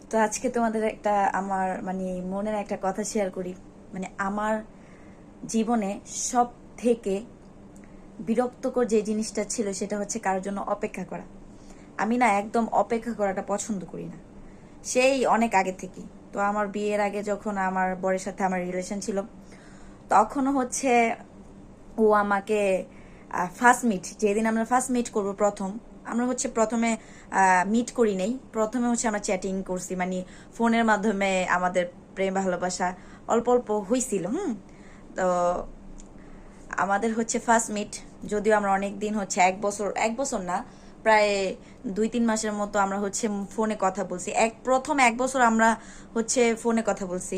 তো আজকে তোমাদের একটা আমার মনের একটা কথা শেয়ার করি। আমার জীবনে সব থেকে বিরক্তকর যে জিনিসটা ছিল সেটা হচ্ছে কারোর জন্য অপেক্ষা করা। আমি না একদম অপেক্ষা করাটা পছন্দ করি না, সেই অনেক আগে থেকেই। তো আমার বিয়ের আগে যখন আমার বরের সাথে আমার রিলেশন ছিল, তখনও হচ্ছে ও আমাকে ফার্স্ট মিট, যেদিন আমরা ফার্স্ট মিট করবো, আমরা হচ্ছে প্রথমে মিট করি নেই, প্রথমে হচ্ছে আমরা চ্যাটিং করছি, ফোনের মাধ্যমে আমাদের প্রেম ভালোবাসা অল্প অল্প হয়েছিল। তো আমাদের হচ্ছে ফার্স্ট মিট, যদিও আমরা অনেক দিন হচ্ছে এক বছর না, প্রায় 2-3 মাসের মতো আমরা হচ্ছে ফোনে কথা বলছি। প্রথম 1 বছর আমরা হচ্ছে ফোনে কথা বলছি,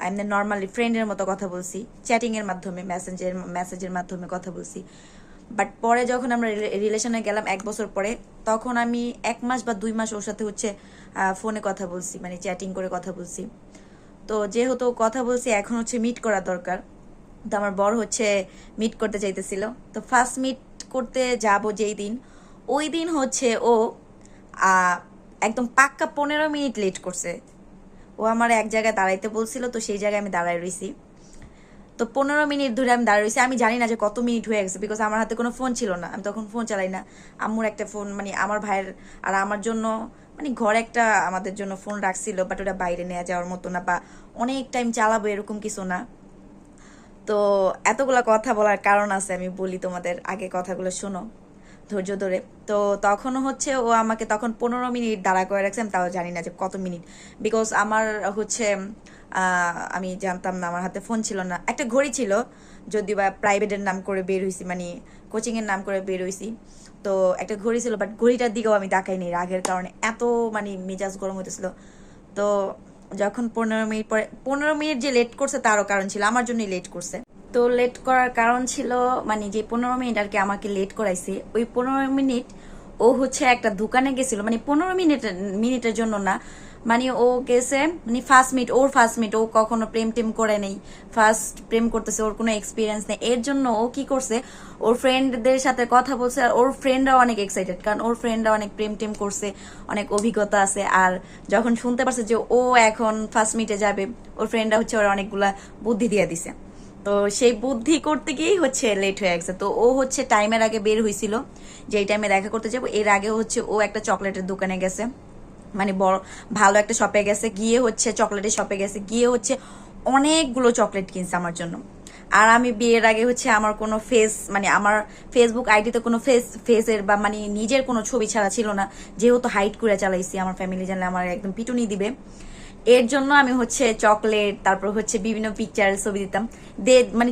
এমনি নর্মালি ফ্রেন্ডের মতো কথা বলছি, চ্যাটিংয়ের মাধ্যমে, মেসেজের মাধ্যমে কথা বলছি। বাট পরে যখন আমরা রিলেশনে গেলাম 1 বছর পরে, তখন আমি 1 মাস বা 2 মাস ওর সাথে হচ্ছে ফোনে কথা বলছি, চ্যাটিং করে কথা বলছি। তো যেহেতু কথা বলছি, এখন হচ্ছে মিট করা দরকার। তো আমার বড় হচ্ছে মিট করতে চাইতেছিল। তো ফার্স্ট মিট করতে যাব যেই দিন, ওই দিন হচ্ছে ও একদম পাক্কা 15 মিনিট লেট করছে। ও আমার এক জায়গায় দাঁড়াইতে বলছিল, তো সেই জায়গায় আমি দাঁড়াই রয়েছি। তো 15 মিনিট ধরে আমি দাঁড়িয়ে রয়েছি। আমি জানি না যে কত মিনিট হয়ে গেছে, বিকজ আমার হাতে কোনো ফোন ছিল না, আমি তখন ফোন চালাই না। আম্মুর একটা ফোন, আমার ভাইয়ের আর আমার জন্য, ঘরে একটা আমাদের জন্য ফোন রাখছিল, বাট ওটা বাইরে নিয়ে যাওয়ার মতো না, বা অনেক টাইম চালাবো এরকম কিছু না। তো এতগুলা কথা বলার কারণ আছে, আমি বলি তোমাদের, আগে কথাগুলো শোনো ধৈর্য ধরে। তো তখনও হচ্ছে ও আমাকে তখন 15 মিনিট দাঁড়া করে রাখছে, আমি তাও জানি না যে কত মিনিট, বিকজ আমার হচ্ছে আমি জানতাম না, আমার হাতে ফোন ছিল না। একটা ঘড়ি ছিল, যদি বা প্রাইভেটের নাম করে বের হয়েছি, কোচিংয়ের নাম করে বের হয়েছি। তো একটা ঘড়ি ছিল, বাট ঘড়িটার দিকেও আমি তাকাইনি রাগের কারণে, এত মেজাজ গরম হইতেছিল। তো যখন 15 মিনিট পরে, 15 মিনিট যে লেট করছে তারও কারণ ছিল, আমার জন্যই লেট করছে। তো লেট করার কারণ ছিল, যে 15 মিনিট আর কি আমাকে লেট করাইছে, ওই 15 মিনিট ও হচ্ছে একটা দোকানে গেছিল, 15 মিনিটের জন্য না, ও গেছে, ফার্স্ট মিট, ও কখনো প্রেম টেম করে নেই, ফার্স্ট প্রেম করতেছে, ওর কোনো এক্সপিরিয়েন্স নেই। এর জন্য ও কি করছে, ওর ফ্রেন্ডদের সাথে কথা বলছে, আর ওর ফ্রেন্ডরাও অনেক এক্সাইটেড, কারণ ওর ফ্রেন্ডরা অনেক প্রেম টেম করছে, অনেক অভিজ্ঞতা আছে। আর যখন শুনতে পারছে যে ও এখন ফার্স্ট মিটে যাবে, ওর ফ্রেন্ডরা হচ্ছে ওর অনেকগুলা বুদ্ধি দিয়ে দিছে। তো সেই বুদ্ধি করতে গিয়েই হচ্ছে লেট হয়ে গেছে। তো ও হচ্ছে টাইমের আগে বের হয়েছিল, যে এই টাইমে দেখা করতে যাবো। এর আগে হচ্ছে ও একটা চকলেটের দোকানে গেছে, বড় ভালো একটা শপে গেছে, গিয়ে হচ্ছে চকলেটের শপে গেছে, গিয়ে হচ্ছে অনেকগুলো চকলেট কিনছে আমার জন্য। আর আমি বিয়ের আগে হচ্ছে আমার কোনো আমার ফেসবুক আইডিতে কোনো ফেসের বা নিজের কোনো ছবি ছাড়া ছিল না, যেহেতু হাইড করে চালাইছি, আমার ফ্যামিলি জানলে আমার একদম পিটুনি দিবে। এর জন্য আমি হচ্ছে চকলেট, তারপর হচ্ছে বিভিন্ন পিকচার ছবি দিতাম,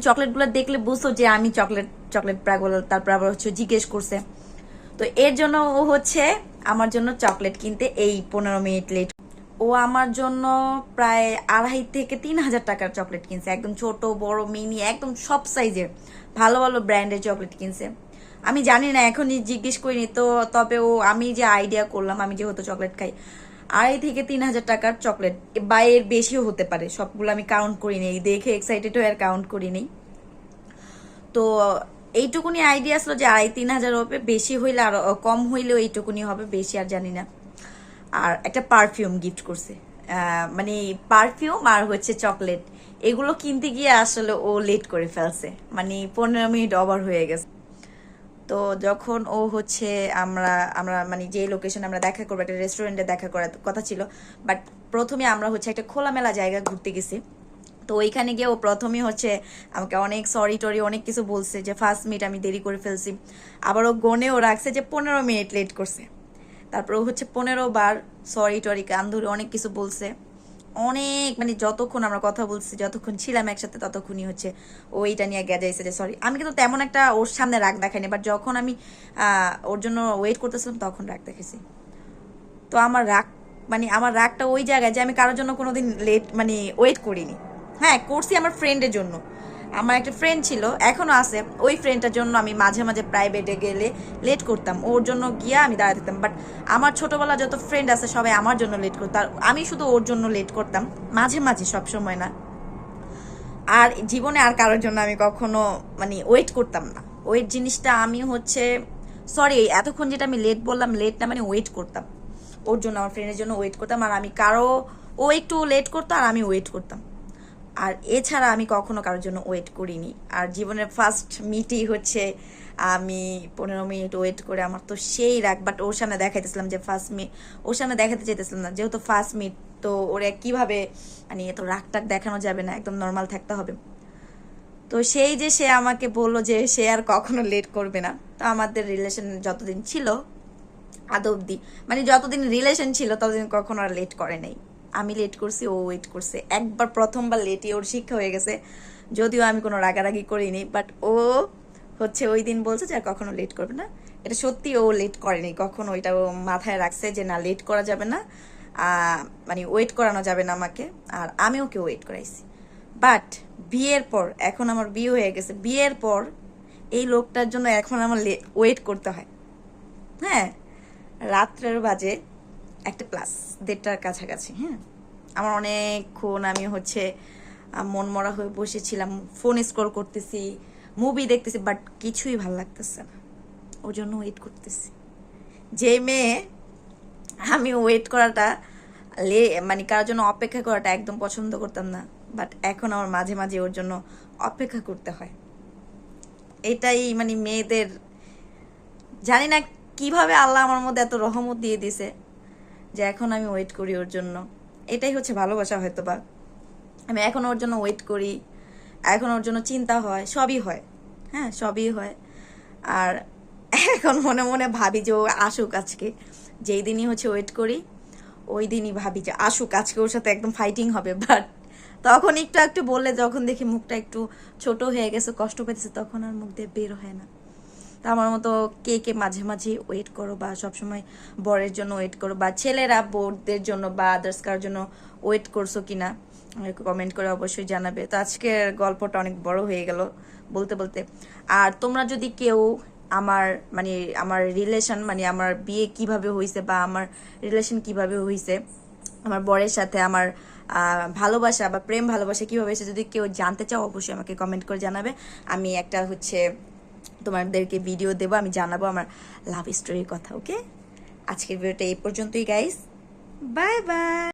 চকলেটগুলো দেখলে বুঝতো যে আমি চকলেট পাগল। তারপর আবার হচ্ছে জিজ্ঞেস করছে। তো এর জন্য ও হচ্ছে আমার জন্য চকলেট কিনতে এই 15 মিনিট লেট। ও আমার জন্য প্রায় 2500 থেকে 3000 টাকার চকলেট কিনছে, একদম ছোট বড় মিনি, একদম সব সাইজের ভালো ভালো ব্র্যান্ডের চকলেট কিনছে। আমি জানি না, এখনই জিজ্ঞেস করিনি। তো তবে আমি যে আইডিয়া করলাম, আমি যেহেতু চকলেট খাই, 2500 থেকে 3000 টাকার চকলেট বা এর বেশিও হতে পারে, সবগুলো আমি কাউন্ট করিনি, দেখে এক্সাইটেড হয়ে আর কাউন্ট করিনি। তো এইটুকুনি আইডিয়া আসলো যে 2500-3000 হবে, বেশি হইলে আর কম হইলেও এইটুকুনি হবে, বেশি আর জানি না। আর একটা পারফিউম গিফট করছে, পারফিউম আর হচ্ছে চকলেট, এগুলো কিনতে গিয়ে আসলে ও লেট করে ফেলছে, 15 মিনিট ওভার হয়ে গেছে। তো যখন ও হচ্ছে আমরা আমরা যে লোকেশন আমরা দেখা করবো, একটা রেস্টুরেন্টে দেখা করার কথা ছিল, বাট প্রথমে আমরা হচ্ছে একটা খোলামেলা জায়গা ঘুরতে গেছি। তো ওইখানে গিয়ে ও প্রথমে হচ্ছে আমাকে অনেক সরি টরি অনেক কিছু বলছে, যে ফার্স্ট মিট আমি দেরি করে ফেলছি। আবার ও গনেও রাখছে যে 15 মিনিট লেট করছে। তারপর ও হচ্ছে 15 বার সরি টরি কান ধরে অনেক কিছু বলছে, অনেক, যতক্ষণ আমরা কথা বলছি, যতক্ষণ ছিলাম একসাথে, ততক্ষণই হচ্ছে ও এইটা নিয়ে গেজাইছে যে সরি। আমি কিন্তু তেমন একটা ওর সামনে রাগ দেখাইনি, বাট যখন আমি ওর জন্য ওয়েট করতেছিলাম তখন রাগ দেখেছি। তো আমার রাগটা ওই জায়গায় যে আমি কারোর জন্য কোনোদিন লেট ওয়েট করিনি। হ্যাঁ, করছি আমার ফ্রেন্ডের জন্য। আমার একটা ফ্রেন্ড ছিল, এখনো আছে, ওই ফ্রেন্ডটার জন্য আমি মাঝে মাঝে প্রাইভেটে গেলে লেট করতাম, ওর জন্য গিয়া আমি দাঁড়াতে দিতাম। বাট আমার ছোটবেলা যত ফ্রেন্ড আছে সবাই আমার জন্য লেট করতো, আর আমি শুধু ওর জন্য লেট করতাম, মাঝে মাঝে, সব সময় না। আর জীবনে আর কারোর জন্য আমি কখনো ওয়েট করতাম না। জিনিসটা আমি হচ্ছে, সরি, এতক্ষণ যেটা আমি লেট বললাম, লেট না, ওয়েট করতাম। ওর জন্য, আমার ফ্রেন্ডের জন্য ওয়েট করতাম। আর আমি কারো, ও একটু লেট করতো আর আমি ওয়েট করতাম। আর এছাড়া আমি কখনো কারোর জন্য ওয়েট করিনি। আর জীবনের ফার্স্ট মিটই হচ্ছে আমি 15 মিনিট ওয়েট করে, আমার তো সেই রাগ। বাট ওর সামনে দেখাইতেছিলাম যে ফার্স্ট মিট, ওর সামনে দেখাতে চাইতেছিলাম না, যেহেতু ফার্স্ট মিট, তো ওরা কিভাবে মানে এত রাগ টাগ দেখানো যাবে না, একদম নর্মাল থাকতে হবে। তো সেই যে সে আমাকে বললো যে সে আর কখনো লেট করবে না। তো আমাদের রিলেশন যতদিন ছিল আদৌ অব্দি, মানে যতদিন রিলেশন ছিল ততদিন কখনো আর লেট করে নাই। আমি লেট করছি, ও ওয়েট করছে। একবার প্রথমবার লেটই ওর শিক্ষা হয়ে গেছে, যদিও আমি কোনো রাগারাগি করিনি। বাট ও হচ্ছে ওই দিন বলছে যে আর কখনো লেট করবে না। এটা সত্যি, ও লেট করেনি কখনো, এটা ও মাথায় রাখছে যে না, লেট করা যাবে না, মানে ওয়েট করানো যাবে না আমাকে। আর আমি ওকে ওয়েট করাইছি। বাট বিয়ের পর, এখন আমার বিয়ে হয়ে গেছে, বিয়ের পর এই লোকটার জন্য এখন আমার ওয়েট করতে হয়। হ্যাঁ, রাত্রের বাজে 1:00+, 1:30টার কাছাকাছি। হ্যাঁ, আমার অনেকক্ষণ আমি হচ্ছে মন মরা হয়ে বসেছিলাম, ফোন স্ক্রল করতেছি, মুভি দেখতেছি, বাট কিছুই ভাল লাগতেছে না। ওর জন্য ওয়েট করতেছি। যে মেয়ে, আমি ওয়েট করাটা মানে কারোর জন্য অপেক্ষা করাটা একদম পছন্দ করতাম না, বাট এখন আমার মাঝে মাঝে ওর জন্য অপেক্ষা করতে হয়। এটাই মানে মেয়েদের, জানি না কিভাবে আল্লাহ আমার মধ্যে এত রহমত দিয়ে দিছে যে এখন আমি ওয়েট করি ওর জন্য। এটাই হচ্ছে ভালোবাসা হয়তো বা। আমি এখন ওর জন্য ওয়েট করি, এখন ওর জন্য চিন্তা হয়, সবই হয়। হ্যাঁ, সবই হয়। আর এখন মনে মনে ভাবি যে ও আসুক আজকে। যেই দিনই হচ্ছে ওয়েট করি, ওই দিনই ভাবি যে আসুক আজকে, ওর সাথে একদম ফাইটিং হবে। বাট তখন একটু একটু বললে, যখন দেখি মুখটা একটু ছোট হয়ে গেছে, কষ্ট পেতেছে, তখন আর মুখ দিয়ে বের হয় না। তা আমার মতো কে কে মাঝে মাঝে ওয়েট করো, বা সবসময় বরের জন্য ওয়েট করো, বা ছেলেরা বোরদের জন্য বা আদার্স কার জন্য ওয়েট করছো কিনা কমেন্ট করে অবশ্যই জানাবে। তো আজকের গল্পটা অনেক বড় হয়ে গেল বলতে বলতে। আর তোমরা যদি কেউ আমার মানে আমার রিলেশন, মানে আমার বিয়ে কিভাবে হয়েছে বা আমার রিলেশন কিভাবে হয়েছে আমার বরের সাথে, আমার ভালোবাসা বা প্রেম ভালোবাসা কিভাবে হয়েছে, যদি কেউ জানতে চাও অবশ্যই আমাকে কমেন্ট করে জানাবে। আমি একটা হচ্ছে তোমাদেরকে ভিডিও দেবো, আমি জানাবো আমার লাভ স্টোরির কথা। ওকে, আজকের ভিডিওটা এই পর্যন্তই গাইস, বাই বাই।